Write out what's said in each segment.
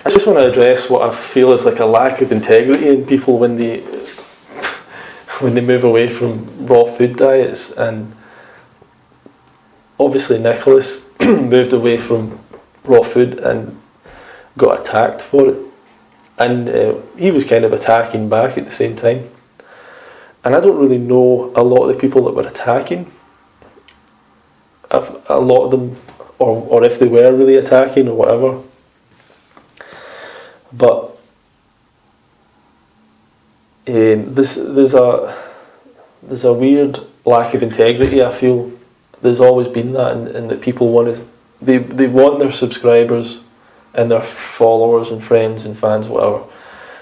I just want to address what I feel is like a lack of integrity in people when they move away from raw food diets. And obviously Nicholas moved away from raw food and got attacked for it, and he was kind of attacking back at the same time. And I don't really know a lot of the people that were attacking, a lot of them, or if they were really attacking or whatever. But there's a weird lack of integrity. I feel there's always been that, and that people they want their subscribers and their followers and friends and fans, whatever.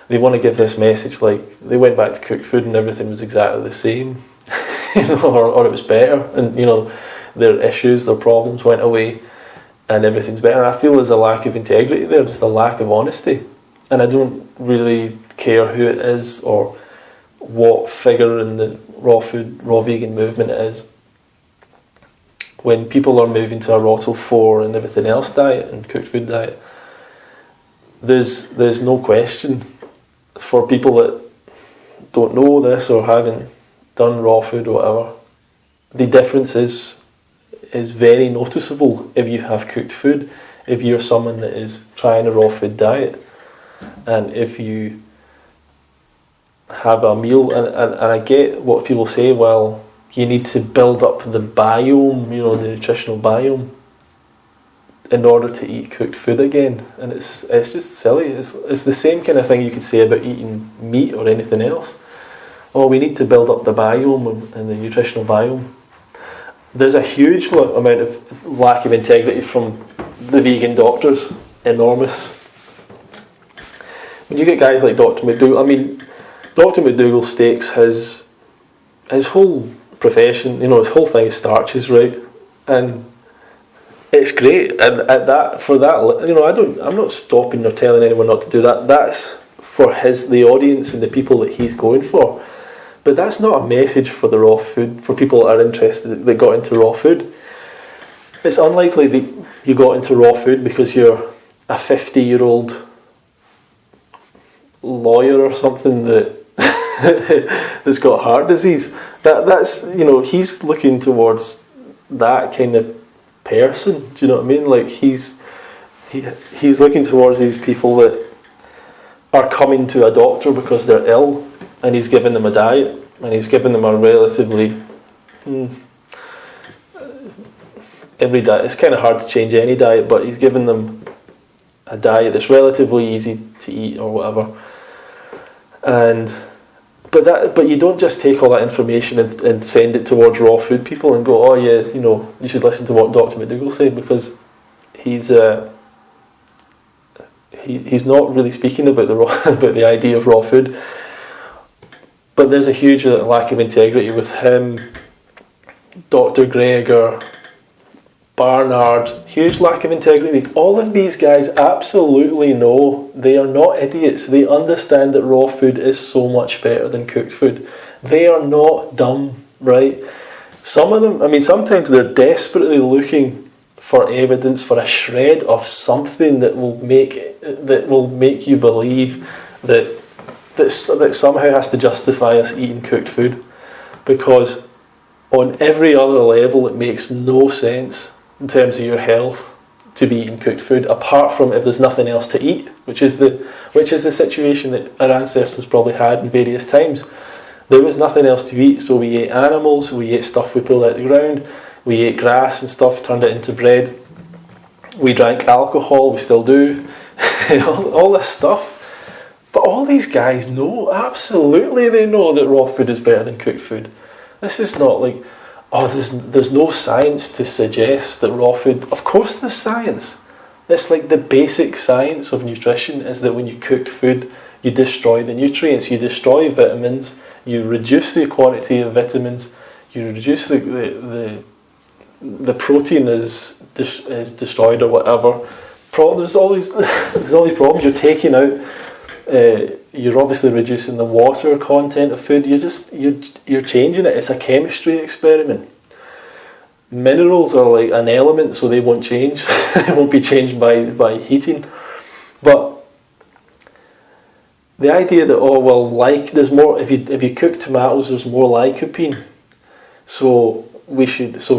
They want to give this message like they went back to cooked food and everything was exactly the same, or it was better, and their issues, their problems went away, and everything's better. And I feel there's a lack of integrity there, just a lack of honesty. And I don't really care who it is or what figure in the raw vegan movement it is. When people are moving to a Rottle 4 and everything else diet and cooked food diet, there's no question for people that don't know this or haven't done raw food or whatever, the difference is very noticeable if you have cooked food, if you're someone that is trying a raw food diet, and if you have a meal, and I get what people say, well, you need to build up the biome, the nutritional biome, in order to eat cooked food again. And it's just silly. It's the same kind of thing you could say about eating meat or anything else. Oh, we need to build up the biome and the nutritional biome. There's a huge amount of lack of integrity from the vegan doctors. Enormous. When you get guys like Dr. McDougall, Dr. McDougall stakes his whole profession, his whole thing is starches, right? And it's great, and I'm not stopping or telling anyone not to do that. That's for the audience and the people that he's going for. But that's not a message for the raw food, for people that are interested, that got into raw food. It's unlikely that you got into raw food because you're a 50-year-old lawyer or something that's got heart disease. That's he's looking towards that kind of person. Do you know what I mean? Like he's looking towards these people that are coming to a doctor because they're ill, and he's giving them a diet, and he's giving them a relatively every diet. It's kind of hard to change any diet, but he's giving them a diet that's relatively easy to eat or whatever. But you don't just take all that information and send it towards raw food people and go, oh yeah, you should listen to what Dr. McDougall said, because he's not really speaking about about the idea of raw food. But there's a huge lack of integrity with him, Dr. Greger, Barnard, huge lack of integrity. All of these guys absolutely know, they are not idiots. They understand that raw food is so much better than cooked food. They are not dumb, right? Some of them, sometimes they're desperately looking for evidence, for a shred of something that will make you believe that somehow has to justify us eating cooked food, because on every other level it makes no sense in terms of your health to be eating cooked food, apart from if there's nothing else to eat, which is the situation that our ancestors probably had in various times. There was nothing else to eat, so we ate animals, we ate stuff we pulled out of the ground, we ate grass and stuff, turned it into bread, we drank alcohol, we still do, all this stuff. But all these guys know, absolutely they know that raw food is better than cooked food. This is not like, there's no science to suggest that raw food. Of course there's science. It's like the basic science of nutrition is that when you cook food, you destroy the nutrients, you destroy vitamins, you reduce the quantity of vitamins, you reduce the protein is destroyed or whatever. There's all these problems. You're taking out. You're obviously reducing the water content of food. You're changing it. It's a chemistry experiment. Minerals are like an element, so they won't change. They won't be changed by heating. But the idea that, oh well, like there's more, if you cook tomatoes, there's more lycopene, so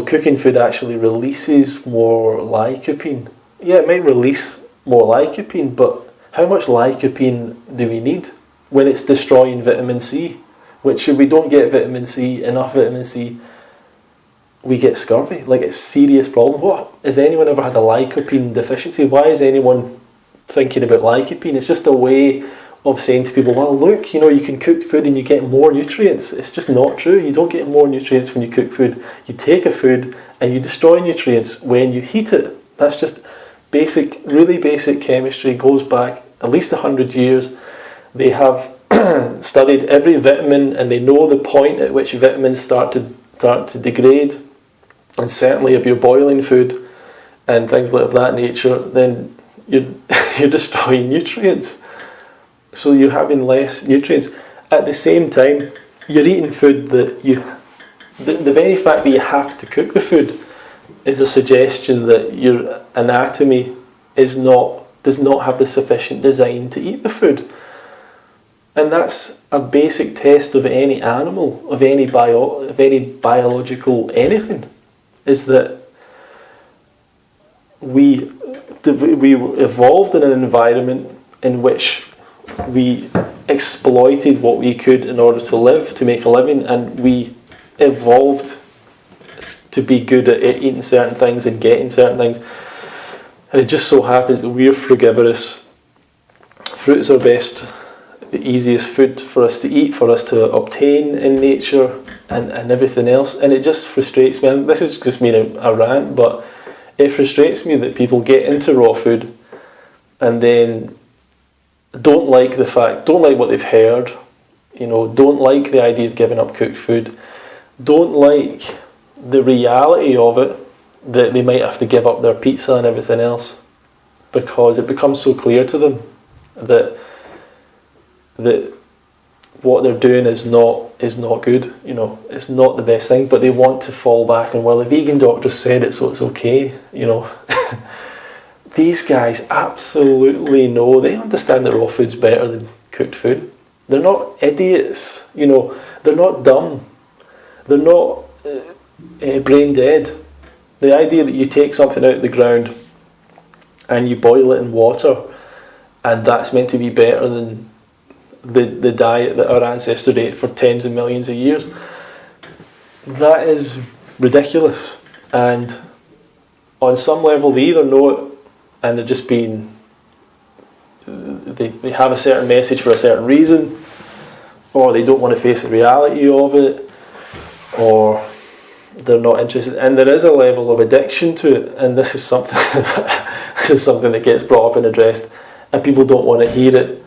cooking food actually releases more lycopene. Yeah, it might release more lycopene, but how much lycopene do we need when it's destroying vitamin C? Which, if we don't get enough vitamin C, we get scurvy. Like, it's a serious problem. What, has anyone ever had a lycopene deficiency? Why is anyone thinking about lycopene? It's just a way of saying to people, well, look, you can cook food and you get more nutrients. It's just not true. You don't get more nutrients when you cook food. You take a food and you destroy nutrients when you heat it. That's just basic, really basic chemistry. Goes back at least 100 years. They have studied every vitamin, and they know the point at which vitamins start to degrade. And certainly, if you're boiling food and things like that nature, then you're destroying nutrients. So you're having less nutrients. At the same time, you're eating food that the very fact that you have to cook the food is a suggestion that your anatomy does not have the sufficient design to eat the food. And that's a basic test of any animal, of any biological anything, is that we evolved in an environment in which we exploited what we could in order to live, to make a living, and we evolved to be good at eating certain things and getting certain things. And it just so happens that we're frugivorous. Fruits are the easiest food for us to eat, for us to obtain in nature, and everything else. And it just frustrates me, and this is just me a rant, but it frustrates me that people get into raw food and then don't like what they've heard, don't like the idea of giving up cooked food, don't like the reality of it, that they might have to give up their pizza and everything else, because it becomes so clear to them that what they're doing is not good, it's not the best thing, but they want to fall back on, well, the vegan doctor said it, so it's okay, These guys absolutely know, they understand that raw food's better than cooked food. They're not idiots, they're not dumb, they're not brain dead. The idea that you take something out of the ground and you boil it in water and that's meant to be better than the diet that our ancestors ate for tens of millions of years, that is ridiculous. And on some level they either know it and they're just being, they have a certain message for a certain reason, or they don't want to face the reality of it, or they're not interested. And there is a level of addiction to it, and this is something that gets brought up and addressed, and people don't want to hear it,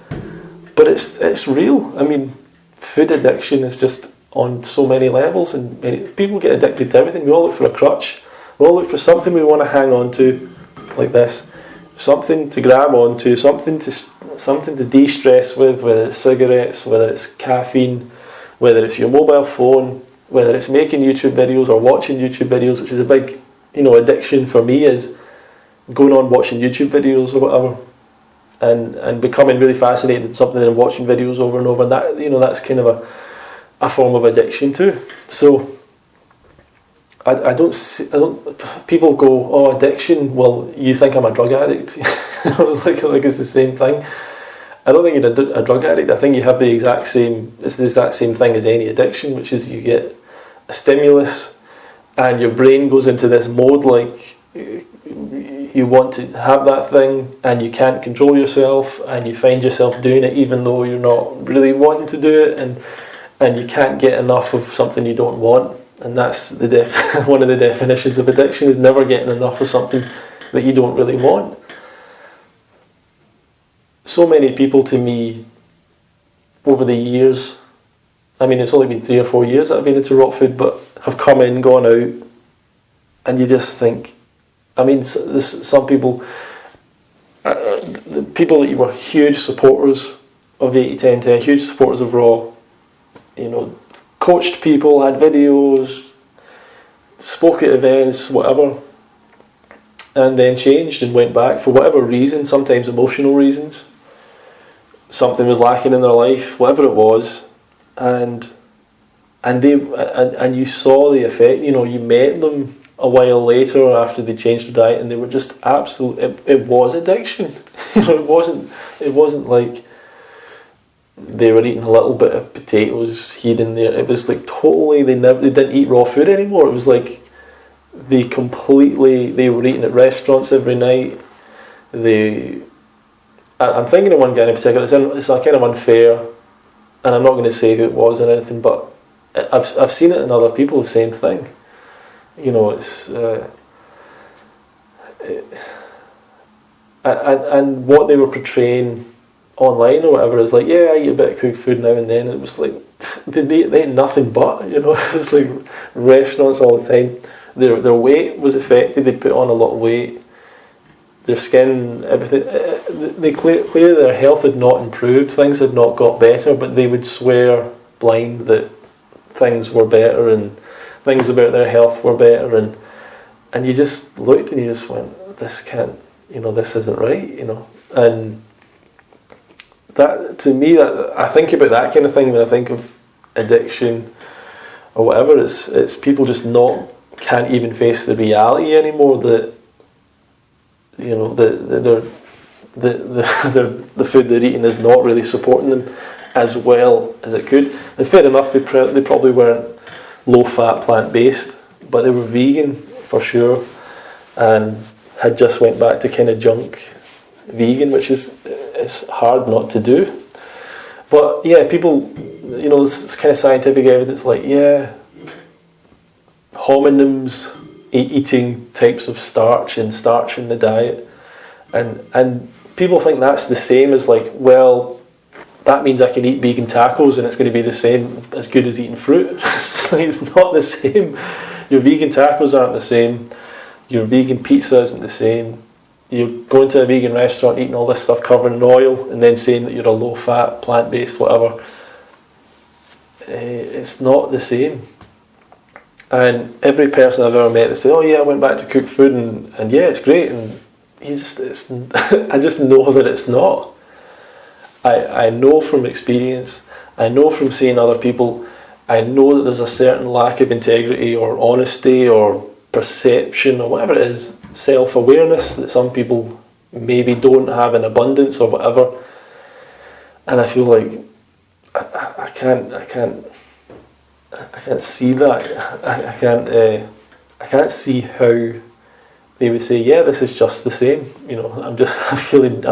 but it's real. I mean, food addiction is just on so many levels, and people get addicted to everything. We all look for a crutch, we all look for something we want to hang on to, like this, something to grab onto, something to de-stress with, whether it's cigarettes, whether it's caffeine, whether it's your mobile phone, whether it's making YouTube videos or watching YouTube videos, which is a big, addiction for me, is going on watching YouTube videos or whatever, and becoming really fascinated in something and watching videos over and over, and that, that's kind of a form of addiction too. So I don't. People go, oh, addiction. Well, you think I'm a drug addict? like it's the same thing. I don't think you're a drug addict. I think you have the exact same. It's the exact same thing as any addiction, which is you get a stimulus, and your brain goes into this mode like you want to have that thing, and you can't control yourself, and you find yourself doing it even though you're not really wanting to do it, and you can't get enough of something you don't want. And that's one of the definitions of addiction, is never getting enough of something that you don't really want. So many people to me over the years, I mean, it's only been 3 or 4 years that I've been into raw food, but have come in, gone out, and you just think, I mean, some people, the people that you were huge supporters of 80-10-10, huge supporters of raw, coached people, had videos, spoke at events, whatever, and then changed and went back for whatever reason, sometimes emotional reasons. something was lacking in their life, whatever it was, and you saw the effect. You know, you met them a while later after they changed their diet, and they were just absolute. It was addiction. You know, it wasn't like they were eating a little bit of potatoes here and there. It was like totally they didn't eat raw food anymore. It was like they were eating at restaurants every night. I'm thinking of one guy in particular. It's kind of unfair, and I'm not going to say who it was or anything, but I've seen it in other people, the same thing. You know, and what they were portraying online or whatever is like, yeah, I eat a bit of cooked food now and then. It was like they ate nothing but, you know. It was like restaurants all the time. Their weight was affected. They put on a lot of weight. Their skin, everything. They clearly their health had not improved. Things had not got better, but they would swear blind that things were better and things about their health were better, and you just looked and you just went, this can't, you know, this isn't right, you know. And that, to me, that I think about that kind of thing when I think of addiction or whatever. It's people just can't even face the reality anymore that, you know, the food they're eating is not really supporting them as well as it could. And fair enough, they probably weren't low-fat, plant-based, but they were vegan for sure, and had just went back to kind of junk vegan, which is it's hard not to do. But yeah, people, you know, this kind of scientific evidence, like, yeah, hominins eating types of starch in the diet, and people think that's the same as like, well, that means I can eat vegan tacos and it's going to be the same as good as eating fruit. It's not the same. Your vegan tacos aren't the same. Your vegan pizza isn't the same. You're going to a vegan restaurant eating all this stuff covered in oil and then saying that you're a low-fat, plant-based, whatever. It's not the same. And every person I've ever met that says, oh yeah, I went back to cooked food and yeah, it's great, and I just know that it's not. I know from experience, I know from seeing other people, I know that there's a certain lack of integrity or honesty or perception or whatever it is, self-awareness that some people maybe don't have in abundance or whatever. And I feel like I can't see that. I can't see how they would say, yeah, this is just the same. You know, I'm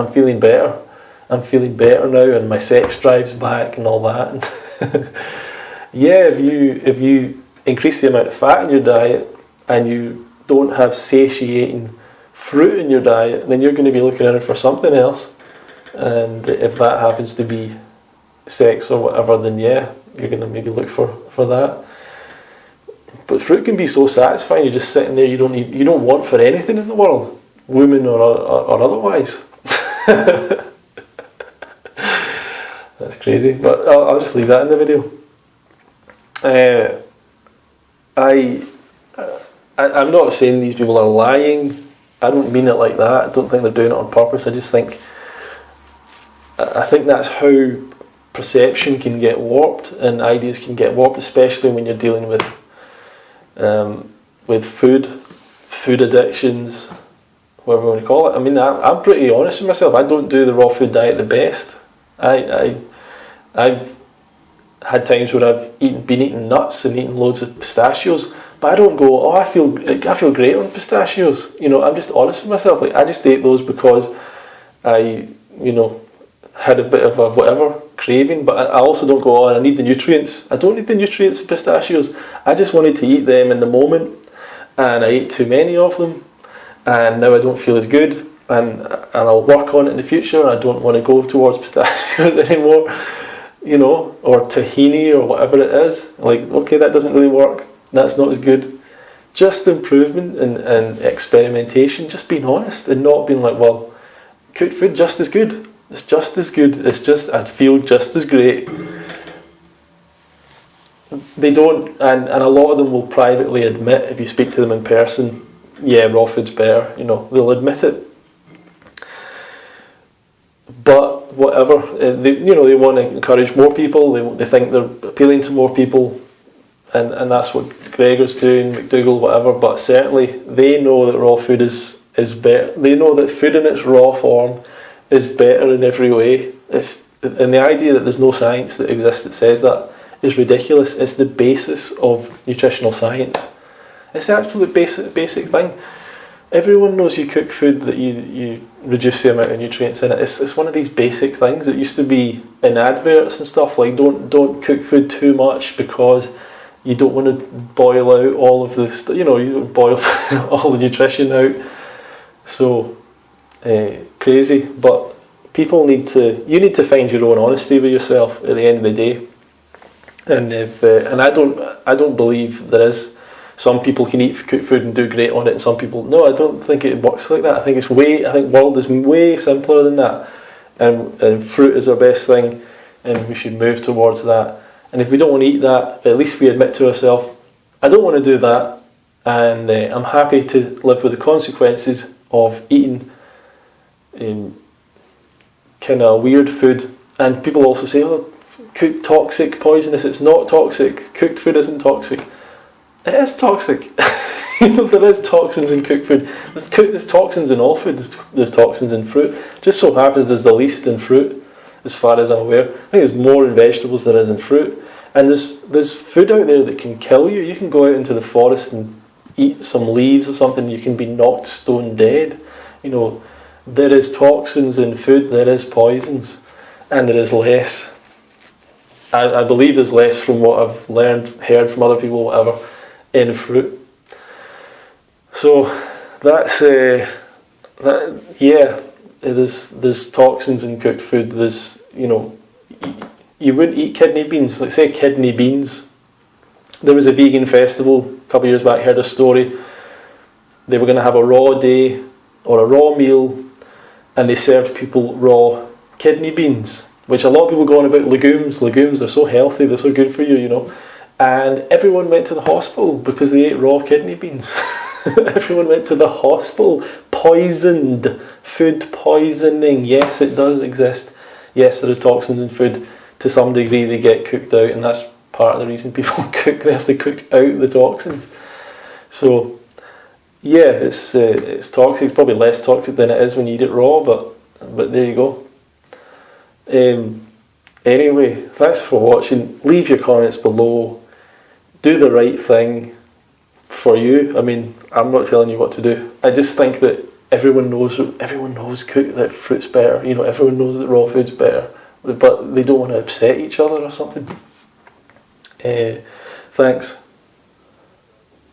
feeling better. I'm feeling better now, and my sex drive's back and all that. And yeah, if you increase the amount of fat in your diet and you don't have satiating fruit in your diet, then you're going to be looking out for something else. And if that happens to be sex or whatever, then yeah, you're going to maybe look for that. But fruit can be so satisfying. You're just sitting there. You don't want for anything in the world, woman or otherwise. That's crazy. But I'll just leave that in the video. I'm not saying these people are lying. I don't mean it like that. I don't think they're doing it on purpose. I think that's how perception can get warped and ideas can get warped, especially when you're dealing with food addictions, whatever you want to call it. I mean, I'm pretty honest with myself. I don't do the raw food diet the best. I've had times where I've been eating nuts and eating loads of pistachios, but I don't go, oh, I feel great on pistachios. You know, I'm just honest with myself. Like, I just ate those because I, you know, had a bit of a whatever craving, but I also don't go, oh, I need the nutrients. I don't need the nutrients of pistachios. I just wanted to eat them in the moment, and I ate too many of them, and now I don't feel as good, and I'll work on it in the future. I don't want to go towards pistachios anymore, you know, or tahini or whatever it is. Like, okay, that doesn't really work. That's not as good. Just improvement and experimentation, just being honest and not being like, well, cooked food just as good. It's just as good. It's just, I'd feel just as great. They don't, and a lot of them will privately admit, if you speak to them in person, yeah, raw food's better. You know, they'll admit it. But whatever, they want to encourage more people. They think they're appealing to more people, and that's what Gregor's doing, McDougall, whatever. But certainly they know that raw food is better. They know that food in its raw form is better in every way. And the idea that there's no science that exists that says that is ridiculous. It's the basis of nutritional science. It's the absolute basic thing. Everyone knows you cook food that you reduce the amount of nutrients in it. It's one of these basic things that used to be in adverts and stuff, like don't cook food too much because you don't want to boil out all of this, you don't boil all the nutrition out. So crazy, but you need to find your own honesty with yourself at the end of the day. And I don't believe there is. Some people can cook food and do great on it, and some people no. I don't think it works like that. I think world is way simpler than that, and fruit is our best thing, and we should move towards that. And if we don't want to eat that, at least we admit to ourselves, I don't want to do that, and I'm happy to live with the consequences of eating kind of weird food. And people also say, oh, cooked toxic, poisonous. It's not toxic. Cooked food isn't toxic. It is toxic. There is toxins in cooked food. There's toxins in all food. There's toxins in fruit. Just so happens there's the least in fruit, as far as I'm aware. I think there's more in vegetables than there is in fruit. And there's food out there that can kill you. You can go out into the forest and eat some leaves or something, you can be knocked stone dead. There is toxins in food, there is poisons, and there is less. I believe there's less from what I've heard from other people, whatever, in fruit. So that's there's toxins in cooked food. There's you wouldn't eat kidney beans. Like say kidney beans. There was a vegan festival a couple of years back. I heard a story. They were going to have a raw day or a raw meal, and they served people raw kidney beans, which a lot of people go on about legumes. Legumes are so healthy, they're so good for you, And everyone went to the hospital because they ate raw kidney beans. Everyone went to the hospital. Poisoned. Food poisoning. Yes, it does exist. Yes, there is toxins in food. To some degree they get cooked out, and that's part of the reason people cook. They have to cook out the toxins. So, yeah, it's toxic. It's probably less toxic than it is when you eat it raw, but there you go. Anyway, thanks for watching. Leave your comments below. Do the right thing for you. I mean, I'm not telling you what to do. I just think that everyone knows that fruit's better. Everyone knows that raw food's better, but they don't want to upset each other or something. Thanks.